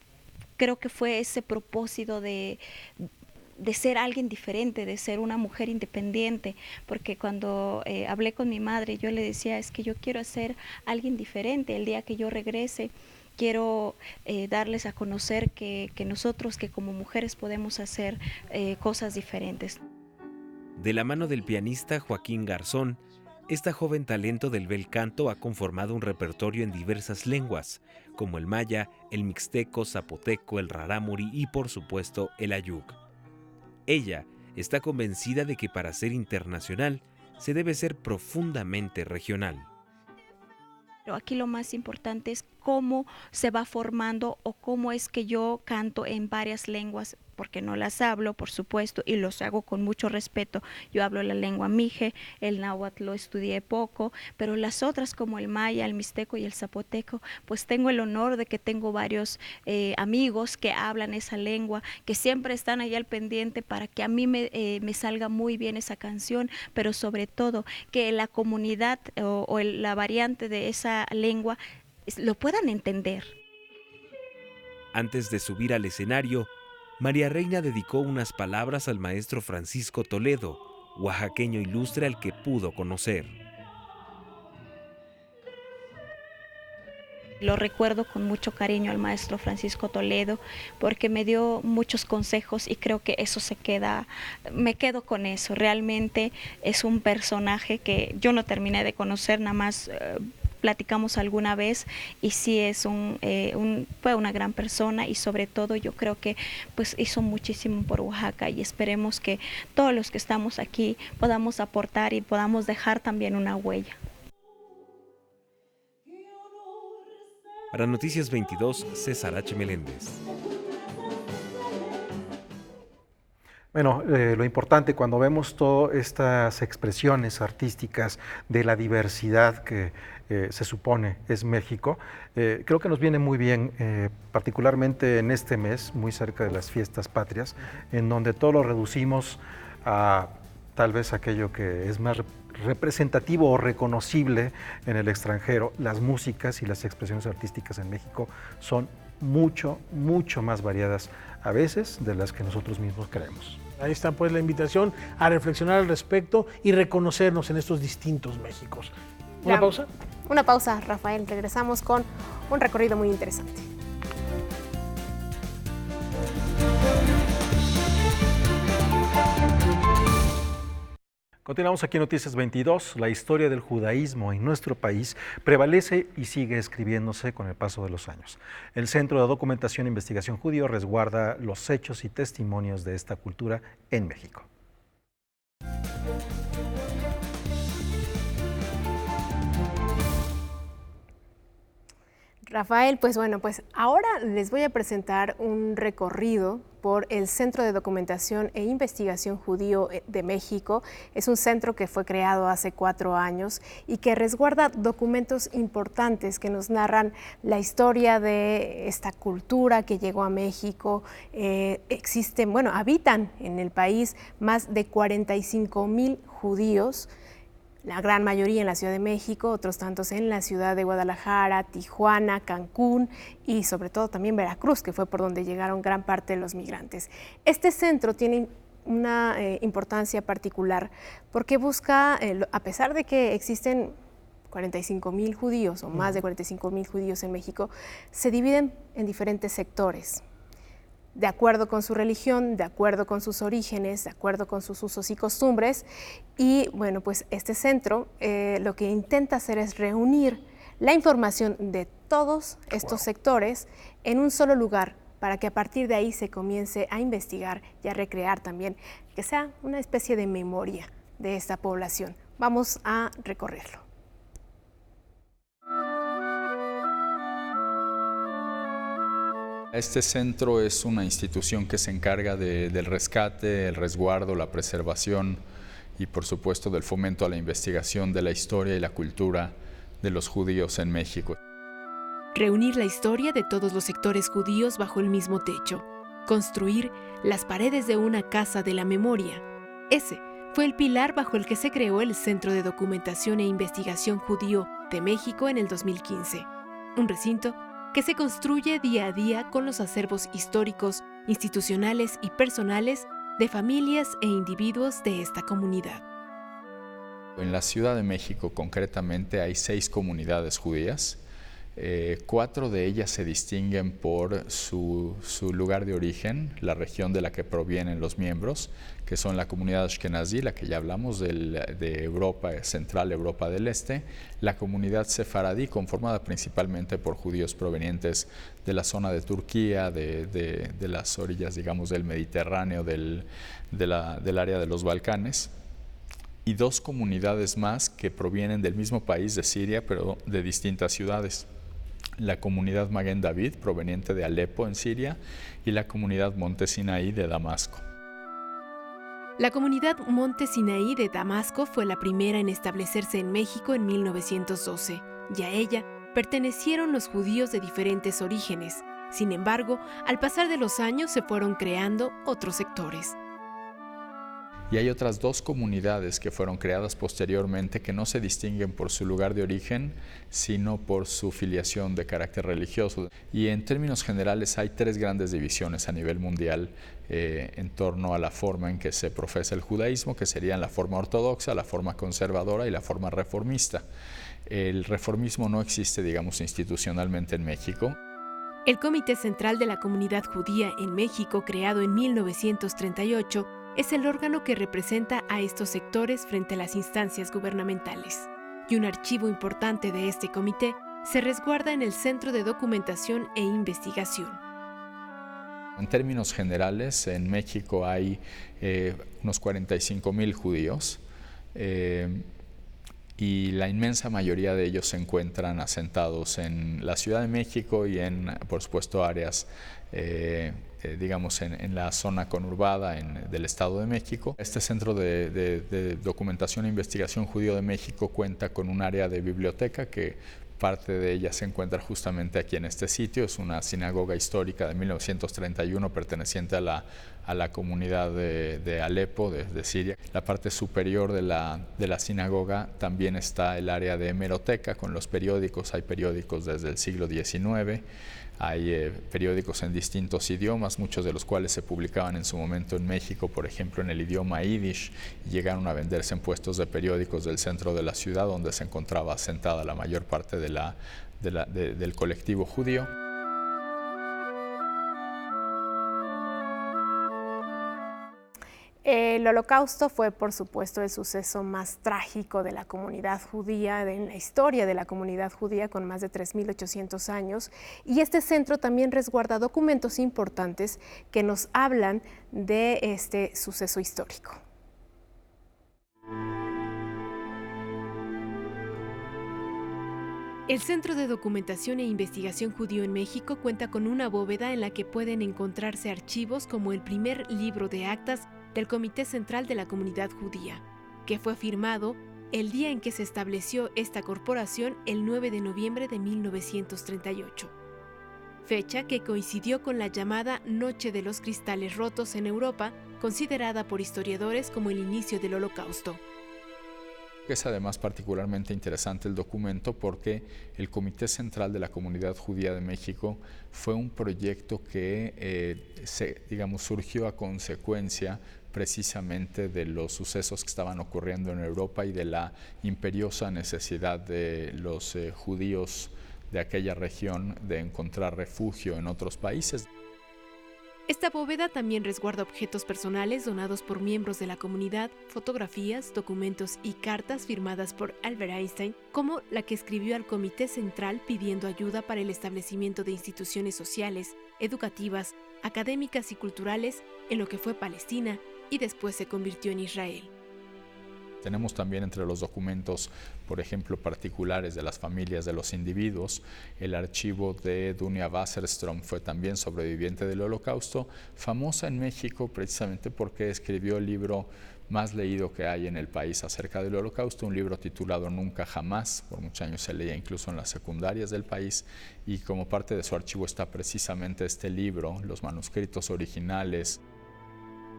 creo que fue ese propósito de ser alguien diferente, de ser una mujer independiente, porque cuando hablé con mi madre yo le decía, es que yo quiero ser alguien diferente. El día que yo regrese quiero darles a conocer que nosotros, que como mujeres podemos hacer cosas diferentes. De la mano del pianista Joaquín Garzón, esta joven talento del bel canto ha conformado un repertorio en diversas lenguas, como el maya, el mixteco, zapoteco, el rarámuri y, por supuesto, el ayuk. Ella está convencida de que para ser internacional se debe ser profundamente regional. Pero aquí lo más importante es cómo se va formando o cómo es que yo canto en varias lenguas, porque no las hablo, por supuesto, y los hago con mucho respeto. Yo hablo la lengua mije, el náhuatl lo estudié poco, pero las otras como el maya, el mixteco y el zapoteco, pues tengo el honor de que tengo varios amigos que hablan esa lengua, que siempre están ahí al pendiente para que a mí me salga muy bien esa canción, pero sobre todo que la comunidad o la variante de esa lengua lo puedan entender. Antes de subir al escenario, María Reina dedicó unas palabras al maestro Francisco Toledo, oaxaqueño ilustre al que pudo conocer. Lo recuerdo con mucho cariño al maestro Francisco Toledo porque me dio muchos consejos y creo que eso me quedo con eso. Realmente es un personaje que yo no terminé de conocer, nada más platicamos alguna vez y sí fue una gran persona y sobre todo yo creo que pues hizo muchísimo por Oaxaca y esperemos que todos los que estamos aquí podamos aportar y podamos dejar también una huella. Para Noticias 22, César H. Meléndez. Bueno, lo importante cuando vemos todas estas expresiones artísticas de la diversidad que se supone es México, creo que nos viene muy bien, particularmente en este mes, muy cerca de las fiestas patrias, en donde todo lo reducimos a tal vez aquello que es más representativo o reconocible en el extranjero. Las músicas y las expresiones artísticas en México son mucho más variadas a veces de las que nosotros mismos creemos. Ahí está pues la invitación a reflexionar al respecto y reconocernos en estos distintos Méxicos. ¿Una pausa? Una pausa, Rafael. Regresamos con un recorrido muy interesante. Continuamos aquí en Noticias 22. La historia del judaísmo en nuestro país prevalece y sigue escribiéndose con el paso de los años. El Centro de Documentación e Investigación Judío resguarda los hechos y testimonios de esta cultura en México. Rafael, pues ahora les voy a presentar un recorrido por el Centro de Documentación e Investigación Judío de México. Es un centro que fue creado hace 4 años y que resguarda documentos importantes que nos narran la historia de esta cultura que llegó a México. Habitan en el país más de 45,000 judíos, la gran mayoría en la Ciudad de México, otros tantos en la ciudad de Guadalajara, Tijuana, Cancún y sobre todo también Veracruz, que fue por donde llegaron gran parte de los migrantes. Este centro tiene una importancia particular porque busca, a pesar de que existen 45,000 judíos o más de 45,000 judíos en México, se dividen en diferentes sectores, de acuerdo con su religión, de acuerdo con sus orígenes, de acuerdo con sus usos y costumbres. Y pues este centro lo que intenta hacer es reunir la información de todos estos sectores en un solo lugar para que a partir de ahí se comience a investigar y a recrear también, que sea una especie de memoria de esta población. Vamos a recorrerlo. Este centro es una institución que se encarga del rescate, el resguardo, la preservación y por supuesto del fomento a la investigación de la historia y la cultura de los judíos en México. Reunir la historia de todos los sectores judíos bajo el mismo techo. Construir las paredes de una casa de la memoria. Ese fue el pilar bajo el que se creó el Centro de Documentación e Investigación Judío de México en el 2015. Un recinto que se construye día a día con los acervos históricos, institucionales y personales de familias e individuos de esta comunidad. En la Ciudad de México concretamente hay 6 comunidades judías. 4 de ellas se distinguen por su lugar de origen, la región de la que provienen los miembros, que son la comunidad Ashkenazí, la que ya hablamos, de Europa Central, Europa del Este, la comunidad Sefaradí, conformada principalmente por judíos provenientes de la zona de Turquía, de las orillas, digamos, del Mediterráneo, del área de los Balcanes, y 2 comunidades más que provienen del mismo país, de Siria, pero de distintas ciudades. La comunidad Maguen David, proveniente de Alepo, en Siria, y la comunidad Monte Sinaí de Damasco. La comunidad Monte Sinaí de Damasco fue la primera en establecerse en México en 1912, y a ella pertenecieron los judíos de diferentes orígenes. Sin embargo, al pasar de los años se fueron creando otros sectores. Y hay otras 2 comunidades que fueron creadas posteriormente que no se distinguen por su lugar de origen, sino por su filiación de carácter religioso. Y en términos generales hay 3 grandes divisiones a nivel mundial en torno a la forma en que se profesa el judaísmo, que serían la forma ortodoxa, la forma conservadora y la forma reformista. El reformismo no existe, digamos, institucionalmente en México. El Comité Central de la Comunidad Judía en México, creado en 1938, es el órgano que representa a estos sectores frente a las instancias gubernamentales. Y un archivo importante de este comité se resguarda en el Centro de Documentación e Investigación. En términos generales, en México hay unos 45,000 judíos y la inmensa mayoría de ellos se encuentran asentados en la Ciudad de México y en, por supuesto, áreas digamos, en la zona conurbada del Estado de México. Este Centro de Documentación e Investigación Judío de México cuenta con un área de biblioteca que parte de ella se encuentra justamente aquí en este sitio. Es una sinagoga histórica de 1931 perteneciente a la comunidad de Alepo, de Siria. La parte superior de la sinagoga también está el área de hemeroteca con los periódicos. Hay periódicos desde el siglo XIX. Hay periódicos en distintos idiomas, muchos de los cuales se publicaban en su momento en México, por ejemplo en el idioma yiddish, y llegaron a venderse en puestos de periódicos del centro de la ciudad, donde se encontraba asentada la mayor parte del colectivo judío. El Holocausto fue, por supuesto, el suceso más trágico de la comunidad judía, en la historia de la comunidad judía, con más de 3.800 años. Y este centro también resguarda documentos importantes que nos hablan de este suceso histórico. El Centro de Documentación e Investigación Judío en México cuenta con una bóveda en la que pueden encontrarse archivos como el primer libro de actas del Comité Central de la Comunidad Judía, que fue firmado el día en que se estableció esta corporación, el 9 de noviembre de 1938, fecha que coincidió con la llamada Noche de los Cristales Rotos en Europa, considerada por historiadores como el inicio del Holocausto. Es además particularmente interesante el documento porque el Comité Central de la Comunidad Judía de México fue un proyecto que surgió a consecuencia precisamente de los sucesos que estaban ocurriendo en Europa y de la imperiosa necesidad de los judíos de aquella región de encontrar refugio en otros países. Esta bóveda también resguarda objetos personales donados por miembros de la comunidad, fotografías, documentos y cartas firmadas por Albert Einstein, como la que escribió al Comité Central pidiendo ayuda para el establecimiento de instituciones sociales, educativas, académicas y culturales en lo que fue Palestina y después se convirtió en Israel. Tenemos también entre los documentos, por ejemplo, particulares de las familias de los individuos. El archivo de Dunia Wasserstrom fue también sobreviviente del Holocausto, famosa en México precisamente porque escribió el libro más leído que hay en el país acerca del Holocausto, un libro titulado Nunca Jamás. Por muchos años se leía incluso en las secundarias del país, y como parte de su archivo está precisamente este libro, los manuscritos originales.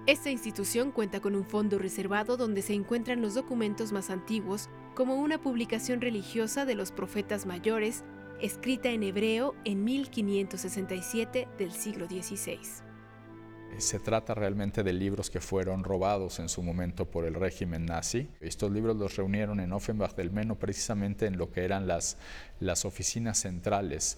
Esta institución cuenta con un fondo reservado donde se encuentran los documentos más antiguos, como una publicación religiosa de los profetas mayores, escrita en hebreo en 1567 del siglo XVI. Se trata realmente de libros que fueron robados en su momento por el régimen nazi. Estos libros los reunieron en Offenbach del Meno, precisamente en lo que eran las oficinas centrales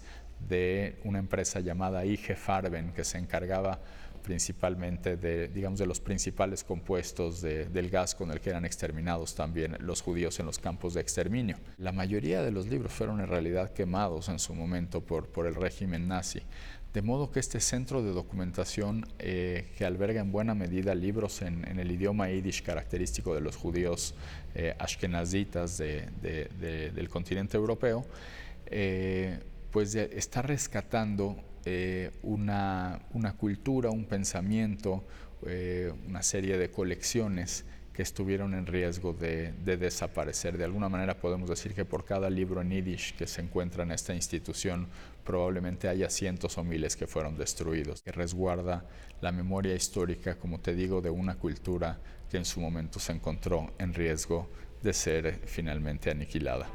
de una empresa llamada IG Farben, que se encargaba principalmente de los principales compuestos del gas con el que eran exterminados también los judíos en los campos de exterminio. La mayoría de los libros fueron en realidad quemados en su momento por el régimen nazi, de modo que este centro de documentación que alberga en buena medida libros en el idioma yiddish característico de los judíos ashkenazitas del continente europeo, pues está rescatando una cultura, un pensamiento, una serie de colecciones que estuvieron en riesgo de desaparecer. De alguna manera podemos decir que por cada libro en yiddish que se encuentra en esta institución probablemente haya cientos o miles que fueron destruidos, que resguarda la memoria histórica, como te digo, de una cultura que en su momento se encontró en riesgo de ser finalmente aniquilada.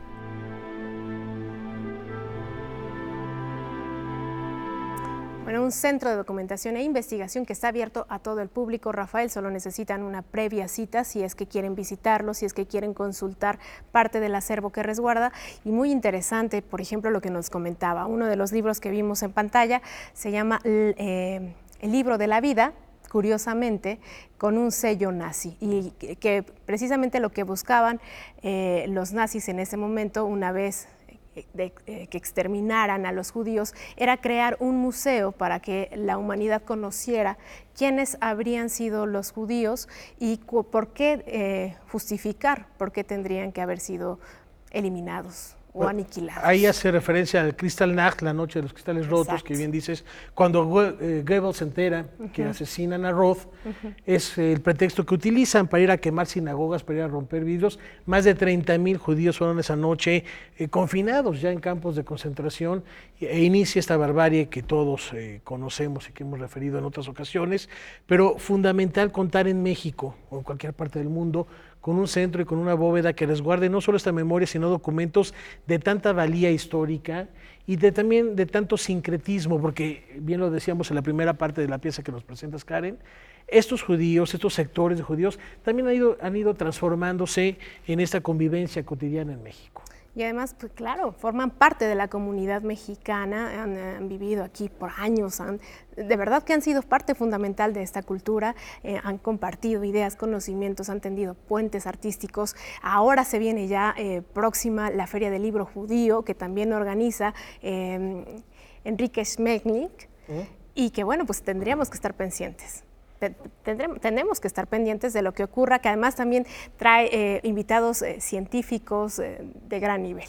Bueno, un centro de documentación e investigación que está abierto a todo el público. Rafael, solo necesitan una previa cita si es que quieren visitarlo, si es que quieren consultar parte del acervo que resguarda. Y muy interesante, por ejemplo, lo que nos comentaba. Uno de los libros que vimos en pantalla se llama El libro de la vida, curiosamente, con un sello nazi, y que precisamente lo que buscaban los nazis en ese momento, una vez que exterminaran a los judíos, era crear un museo para que la humanidad conociera quiénes habrían sido los judíos y por qué justificar por qué tendrían que haber sido eliminados o aniquilados. Ahí hace referencia al Kristallnacht, la noche de los cristales rotos. Exacto. Que bien dices, cuando Goebbels se entera que asesinan a Roth, es el pretexto que utilizan para ir a quemar sinagogas, para ir a romper vidrios. Más de 30,000 judíos fueron esa noche confinados ya en campos de concentración, e inicia esta barbarie que todos conocemos y que hemos referido en otras ocasiones, pero fundamental contar en México o en cualquier parte del mundo con un centro y con una bóveda que resguarde no solo esta memoria, sino documentos de tanta valía histórica y también de tanto sincretismo, porque bien lo decíamos en la primera parte de la pieza que nos presentas, Karen, estos judíos, estos sectores de judíos, también han ido transformándose en esta convivencia cotidiana en México. Y además, pues claro, forman parte de la comunidad mexicana, han vivido aquí por años, de verdad que han sido parte fundamental de esta cultura, han compartido ideas, conocimientos, han tendido puentes artísticos. Ahora se viene ya próxima la Feria del Libro Judío, que también organiza Enrique Schmecknick, y que bueno, pues tendríamos que estar pendientes. Tenemos que estar pendientes de lo que ocurra, que además también trae invitados científicos de gran nivel.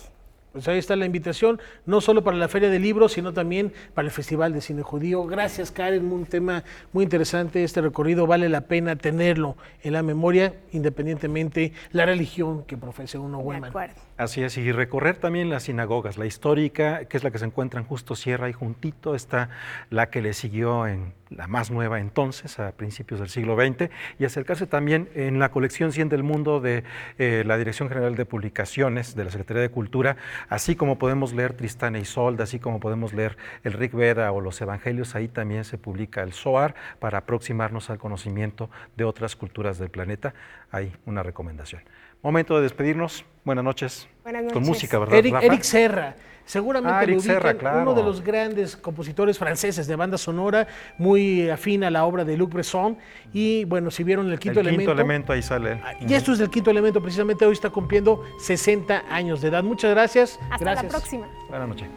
Pues ahí está la invitación, no solo para la Feria del Libro, sino también para el Festival de Cine Judío. Gracias, Karen, un tema muy interesante. Este recorrido vale la pena tenerlo en la memoria, independientemente la religión que profese uno. De acuerdo. Así es, y recorrer también las sinagogas, la histórica, que es la que se encuentra en Justo Sierra, y juntito está la que le siguió en la más nueva entonces, a principios del siglo XX, y acercarse también en la colección 100 del mundo de la Dirección General de Publicaciones de la Secretaría de Cultura, así como podemos leer Tristán e Isolda, así como podemos leer el Rig Veda o los Evangelios. Ahí también se publica el Zohar para aproximarnos al conocimiento de otras culturas del planeta. Hay una recomendación. Momento de despedirnos. Buenas noches. Buenas noches. Con música, ¿verdad, Rafa? Eric Serra. Seguramente Eric lo ubican, Serra, claro. Uno de los grandes compositores franceses de banda sonora, muy afín a la obra de Luc Besson. Y bueno, si vieron el quinto elemento, ahí sale. Y esto es del Quinto Elemento, precisamente hoy está cumpliendo 60 años de edad. Muchas gracias. Hasta la próxima. Buenas noches.